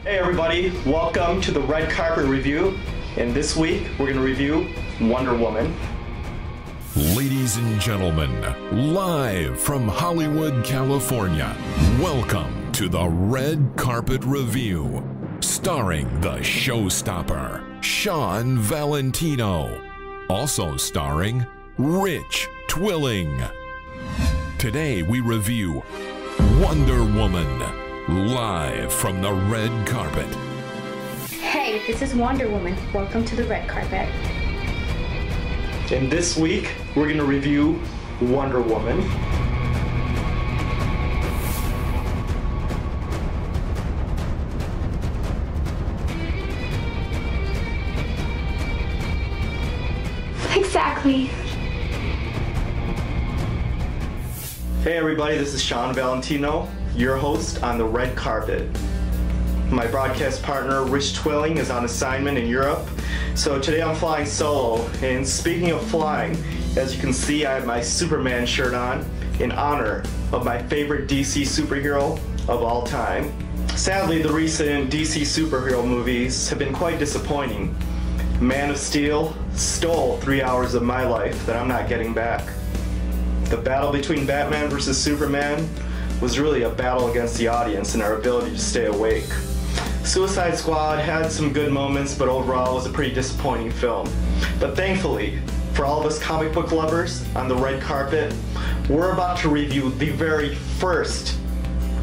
Hey everybody, welcome to the Red Carpet Review, and this week we're going to review Wonder Woman. Ladies and gentlemen, live from Hollywood, California, welcome to the Red Carpet Review, starring the Showstopper, Shawn Valentino, also starring Rich Twilling. Today we review Wonder Woman, live from the red carpet. Hey, this is Wonder Woman. Welcome to the red carpet. And this week, we're going to review Wonder Woman. Exactly. Hey everybody, this is Shawn Valentino, your host on the red carpet. My broadcast partner, Rich Twilling, is on assignment in Europe. So today I'm flying solo, and speaking of flying, as you can see, I have my Superman shirt on in honor of my favorite DC superhero of all time. Sadly, the recent DC superhero movies have been quite disappointing. Man of Steel stole 3 hours of my life that I'm not getting back. The battle between Batman versus Superman was really a battle against the audience and our ability to stay awake. Suicide Squad had some good moments, but overall it was a pretty disappointing film. But thankfully, for all of us comic book lovers on the red carpet, we're about to review the very first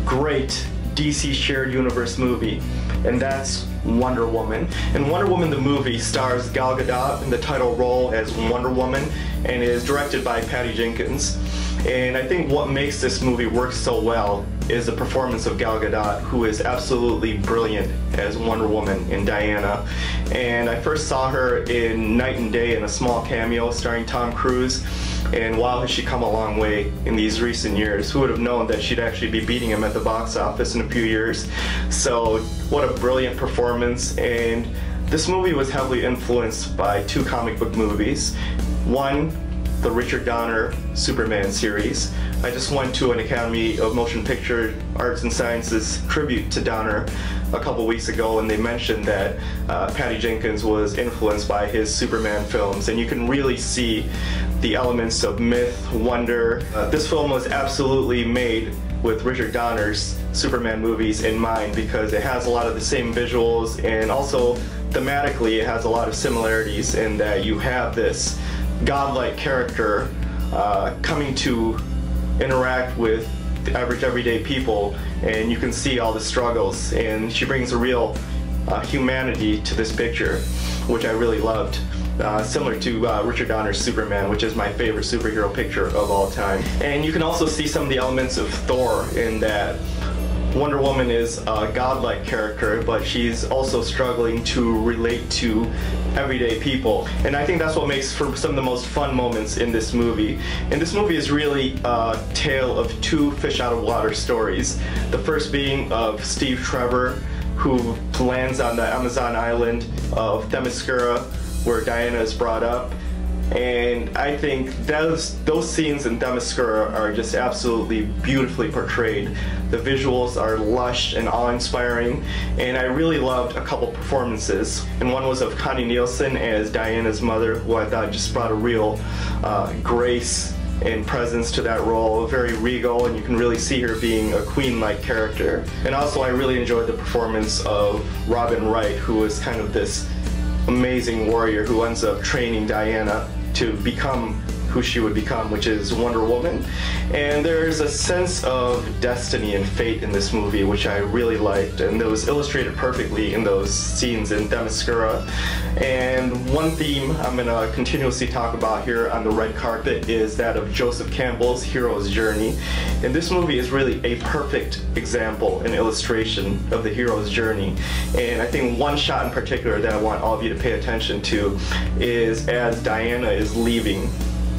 great DC Shared Universe movie, and that's Wonder Woman. And Wonder Woman the movie stars Gal Gadot in the title role as Wonder Woman and is directed by Patty Jenkins. And I think what makes this movie work so well is the performance of Gal Gadot, who is absolutely brilliant as Wonder Woman in Diana. And I first saw her in Night and Day in a small cameo starring Tom Cruise. And wow, has she come a long way in these recent years. Who would have known that she'd actually be beating him at the box office in a few years. So what a brilliant performance. And this movie was heavily influenced by two comic book movies. One, the Richard Donner Superman series. I just went to an Academy of Motion Picture Arts and Sciences tribute to Donner a couple weeks ago, and they mentioned that Patty Jenkins was influenced by his Superman films, and you can really see the elements of myth, wonder. This film was absolutely made with Richard Donner's Superman movies in mind because it has a lot of the same visuals, and also thematically it has a lot of similarities in that you have this godlike character coming to interact with the average everyday people, and you can see all the struggles, and she brings a real humanity to this picture, which I really loved. Similar to Richard Donner's Superman, which is my favorite superhero picture of all time. And you can also see some of the elements of Thor in that Wonder Woman is a godlike character, but she's also struggling to relate to everyday people. And I think that's what makes for some of the most fun moments in this movie. And this movie is really a tale of two fish out of water stories. The first being of Steve Trevor, who lands on the Amazon island of Themyscira, where Diana is brought up. And I think those scenes in Themyscira are just absolutely beautifully portrayed. The visuals are lush and awe-inspiring, and I really loved a couple performances. And one was of Connie Nielsen as Diana's mother, who I thought just brought a real grace and presence to that role, very regal, and you can really see her being a queen-like character. And also I really enjoyed the performance of Wright, who was kind of this amazing warrior who ends up training Diana to become who she would become, which is Wonder Woman. And there's a sense of destiny and fate in this movie, which I really liked, and that was illustrated perfectly in those scenes in Themyscira. And one theme I'm gonna continuously talk about here on the red carpet is that of Joseph Campbell's hero's journey. And this movie is really a perfect example and illustration of the hero's journey. And I think one shot in particular that I want all of you to pay attention to is as Diana is leaving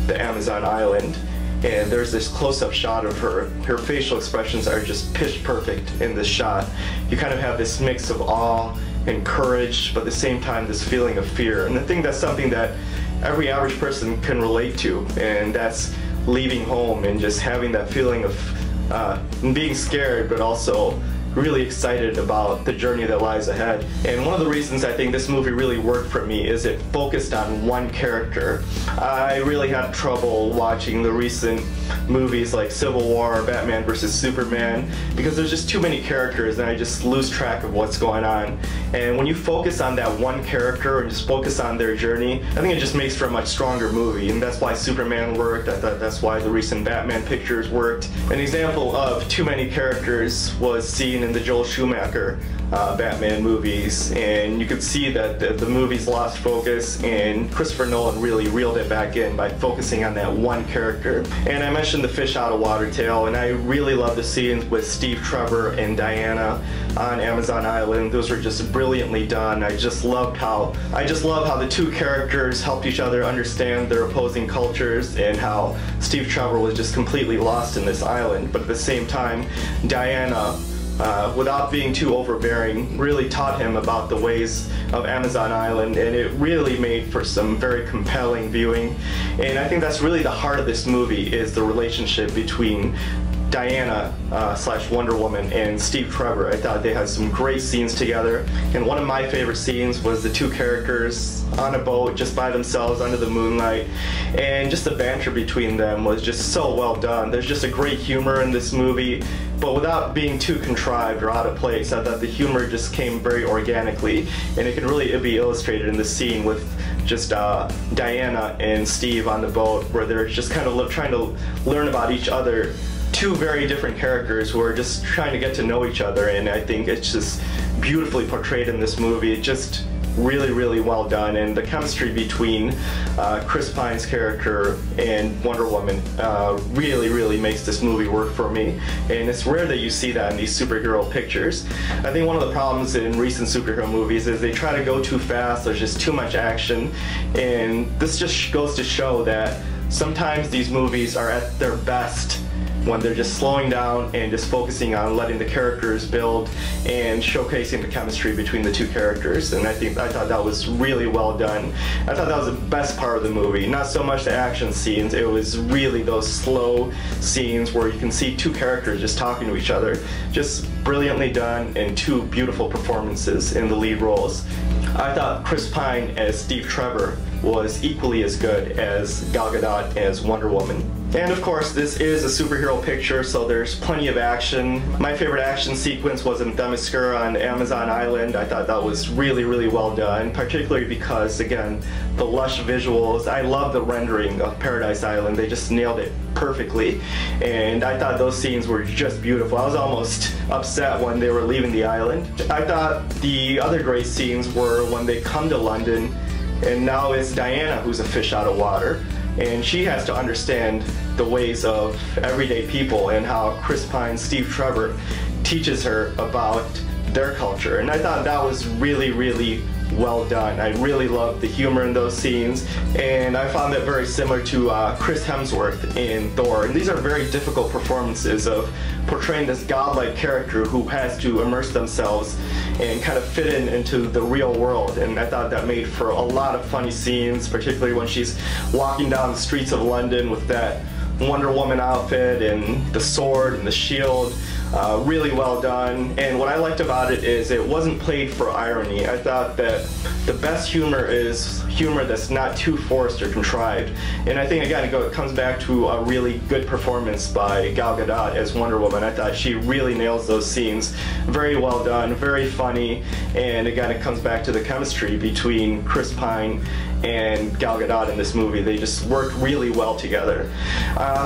the Amazon island, and there's this close-up shot of her. Her facial expressions are just pitch perfect in this shot. You kind of have this mix of awe and courage, but at the same time this feeling of fear. And I think that's something that every average person can relate to, and that's leaving home and just having that feeling of being scared, but also really excited about the journey that lies ahead. And one of the reasons I think this movie really worked for me is it focused on one character. I really had trouble watching the recent movies like Civil War, Batman vs. Superman, because there's just too many characters and I just lose track of what's going on. And when you focus on that one character and just focus on their journey, I think it just makes for a much stronger movie, and that's why Superman worked. I thought that's why the recent Batman pictures worked. An example of too many characters was seen in the Joel Schumacher Batman movies, and you could see that the movies lost focus, and Christopher Nolan really reeled it back in by focusing on that one character. And I mentioned the fish out of water tale, and I really love the scenes with Steve Trevor and Diana on Amazon Island. Those were just brilliantly done. I just love how the two characters helped each other understand their opposing cultures, and how Steve Trevor was just completely lost in this island, but at the same time Diana, without being too overbearing, really taught him about the ways of Amazon Island, and it really made for some very compelling viewing. And I think that's really the heart of this movie, is the relationship between Diana slash Wonder Woman and Steve Trevor. I thought they had some great scenes together, and one of my favorite scenes was the two characters on a boat just by themselves under the moonlight, and just the banter between them was just so well done. There's just a great humor in this movie, but without being too contrived or out of place. I thought the humor just came very organically, and it can really be illustrated in the scene with just Diana and Steve on the boat, where they're just kind of trying to learn about each other. Two very different characters who are just trying to get to know each other, and I think it's just beautifully portrayed in this movie. It just really well done, and the chemistry between Chris Pine's character and Wonder Woman really makes this movie work for me, and it's rare that you see that in these superhero pictures. I think one of the problems in recent superhero movies is they try to go too fast. There's just too much action, and this just goes to show that sometimes these movies are at their best when they're just slowing down and just focusing on letting the characters build and showcasing the chemistry between the two characters. And I thought that was really well done. I thought that was the best part of the movie. Not so much the action scenes, it was really those slow scenes where you can see two characters just talking to each other. Just brilliantly done, and two beautiful performances in the lead roles. I thought Chris Pine as Steve Trevor was equally as good as Gal Gadot as Wonder Woman. And of course, this is a superhero picture, so there's plenty of action. My favorite action sequence was in Themyscira on Amazon Island. I thought that was really well done, particularly because, again, the lush visuals. I love the rendering of Paradise Island. They just nailed it perfectly, and I thought those scenes were just beautiful. I was almost upset when they were leaving the island. I thought the other great scenes were when they come to London, and now it's Diana who's a fish out of water, and she has to understand the ways of everyday people, and how Chris Pine, Steve Trevor, teaches her about their culture. And I thought that was really well done. I really loved the humor in those scenes, and I found that very similar to Chris Hemsworth in Thor. And these are very difficult performances of portraying this godlike character who has to immerse themselves and kind of fit into the real world. And I thought that made for a lot of funny scenes, particularly when she's walking down the streets of London with that Wonder Woman outfit and the sword and the shield. Really well done, and what I liked about it is it wasn't played for irony. I thought that the best humor is humor that's not too forced or contrived, and I think again it comes back to a really good performance by Gal Gadot as Wonder Woman. I thought she really nails those scenes. Very well done, very funny, and again it comes back to the chemistry between Chris Pine and Gal Gadot in this movie. They just worked really well together.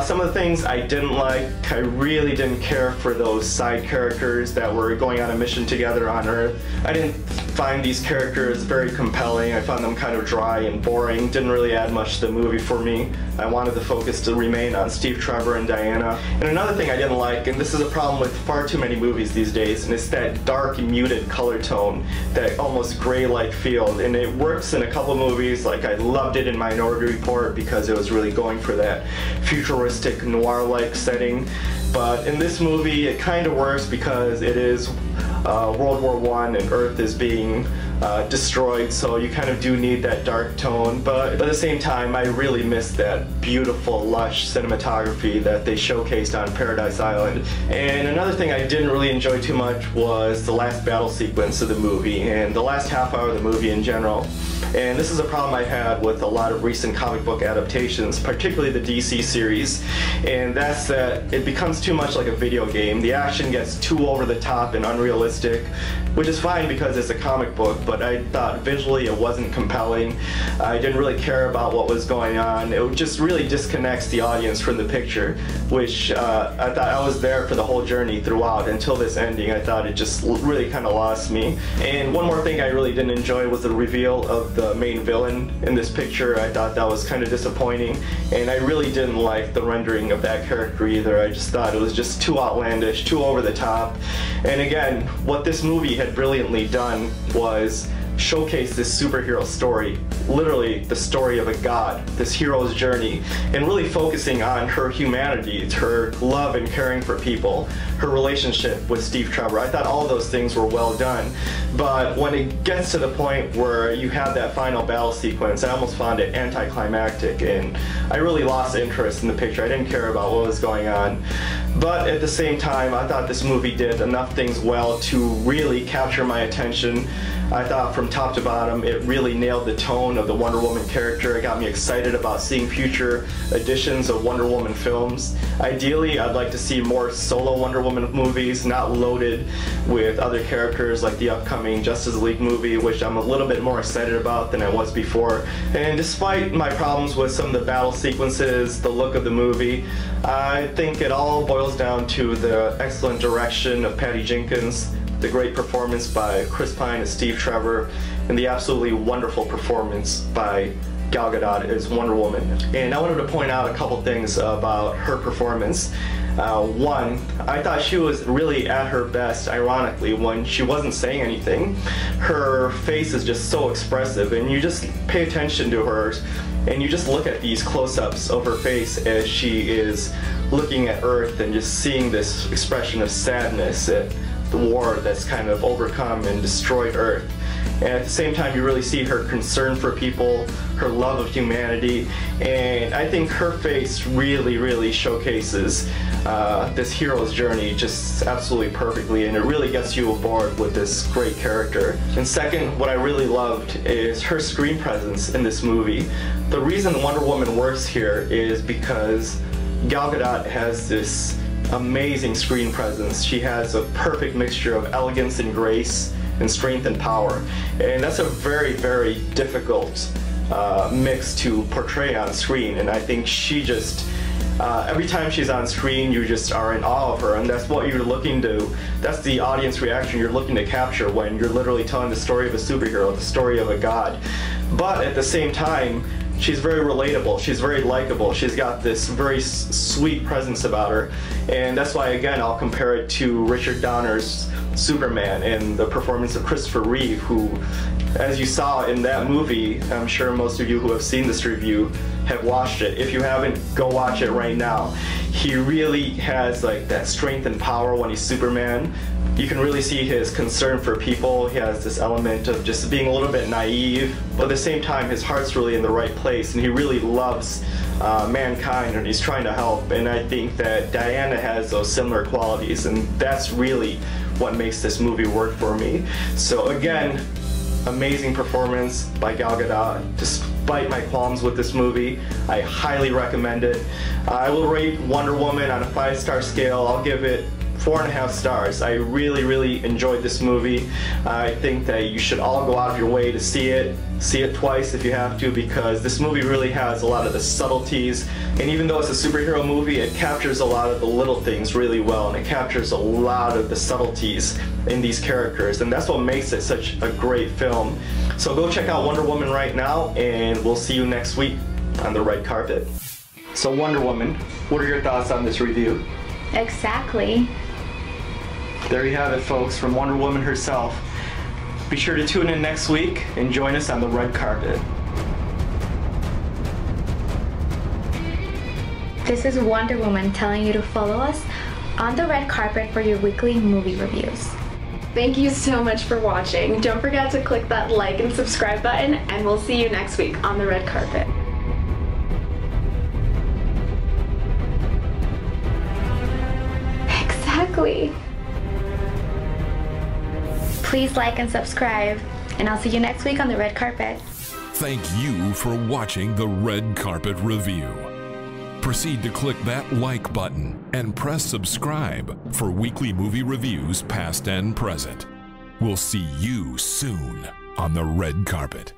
Some of the things I didn't like, I really didn't care for those side characters that were going on a mission together on Earth. I didn't find these characters very compelling. I found them kind of dry and boring. Didn't really add much to the movie for me. I wanted the focus to remain on Steve Trevor and Diana. And another thing I didn't like, and this is a problem with far too many movies these days, and it's that dark, muted color tone, that almost gray-like feel. And it works in a couple movies, like I loved it in Minority Report because it was really going for that futuristic noir-like setting. But in this movie, it kind of works because it is World War I and Earth is being destroyed, so you kind of do need that dark tone, but at the same time I really miss that beautiful lush cinematography that they showcased on Paradise Island. And another thing I didn't really enjoy too much was the last battle sequence of the movie and the last half hour of the movie in general. And this is a problem I had with a lot of recent comic book adaptations, particularly the DC series, and that's that it becomes too much like a video game. The action gets too over the top and unrealistic, which is fine because it's a comic book, but I thought visually it wasn't compelling. I didn't really care about what was going on. It just really disconnects the audience from the picture, which I thought I was there for the whole journey throughout until this ending. I thought it just really kind of lost me. And one more thing I really didn't enjoy was the reveal of the main villain in this picture. I thought that was kind of disappointing, and I really didn't like the rendering of that character either. I just thought it was just too outlandish, too over the top. And again, what this movie had brilliantly done was showcase this superhero story, literally the story of a god, this hero's journey, and really focusing on her humanity, her love and caring for people, her relationship with Steve Trevor. I thought all those things were well done, but when it gets to the point where you have that final battle sequence, I almost found it anticlimactic, and I really lost interest in the picture. I didn't care about what was going on. But at the same time, I thought this movie did enough things well to really capture my attention. I thought from top to bottom it really nailed the tone of the Wonder Woman character. It got me excited about seeing future editions of Wonder Woman films. Ideally, I'd like to see more solo Wonder Woman movies, not loaded with other characters like the upcoming Justice League movie, which I'm a little bit more excited about than I was before. And despite my problems with some of the battle sequences, the look of the movie, I think it all boils down to the excellent direction of Patty Jenkins, the great performance by Chris Pine as Steve Trevor, and the absolutely wonderful performance by Gal Gadot as Wonder Woman. And I wanted to point out a couple things about her performance. One, I thought she was really at her best, ironically, when she wasn't saying anything. Her face is just so expressive, and you just pay attention to her, and you just look at these close-ups of her face as she is looking at Earth and just seeing this expression of sadness at the war that's kind of overcome and destroyed Earth. And at the same time, you really see her concern for people, her love of humanity, and I think her face really showcases this hero's journey just absolutely perfectly, and it really gets you aboard with this great character. And second, what I really loved is her screen presence in this movie. The reason Wonder Woman works here is because Gal Gadot has this amazing screen presence. She has a perfect mixture of elegance and grace and strength and power, and that's a very difficult mix to portray on screen. And I think she just every time she's on screen, you just are in awe of her, and that's what you're looking to, that's the audience reaction you're looking to capture when you're literally telling the story of a superhero, the story of a god. But at the same time, she's very relatable, she's very likable, she's got this very sweet presence about her, and that's why, again, I'll compare it to Richard Donner's Superman and the performance of Christopher Reeve, who, as you saw in that movie, I'm sure most of you who have seen this review have watched it. If you haven't, go watch it right now. He really has like that strength and power when he's Superman. You can really see his concern for people. He has this element of just being a little bit naive, but at the same time his heart's really in the right place, and he really loves mankind, and he's trying to help. And I think that Diana has those similar qualities, and that's really what makes this movie work for me. So again, amazing performance by Gal Gadot. Despite my qualms with this movie, I highly recommend it. I will rate Wonder Woman on a 5-star scale. I'll give it 4.5 stars. I really enjoyed this movie. I think that you should all go out of your way to see it. See it twice if you have to, because this movie really has a lot of the subtleties, and even though it's a superhero movie, it captures a lot of the little things really well, and it captures a lot of the subtleties in these characters, and that's what makes it such a great film. So go check out Wonder Woman right now, and we'll see you next week on the red carpet. So Wonder Woman, what are your thoughts on this review? Exactly. There you have it, folks, from Wonder Woman herself. Be sure to tune in next week and join us on the red carpet. This is Wonder Woman telling you to follow us on the red carpet for your weekly movie reviews. Thank you so much for watching. Don't forget to click that like and subscribe button, and we'll see you next week on the red carpet. Exactly. Please like and subscribe, and I'll see you next week on the red carpet. Thank you for watching the Red Carpet Review. Proceed to click that like button and press subscribe for weekly movie reviews past and present. We'll see you soon on the red carpet.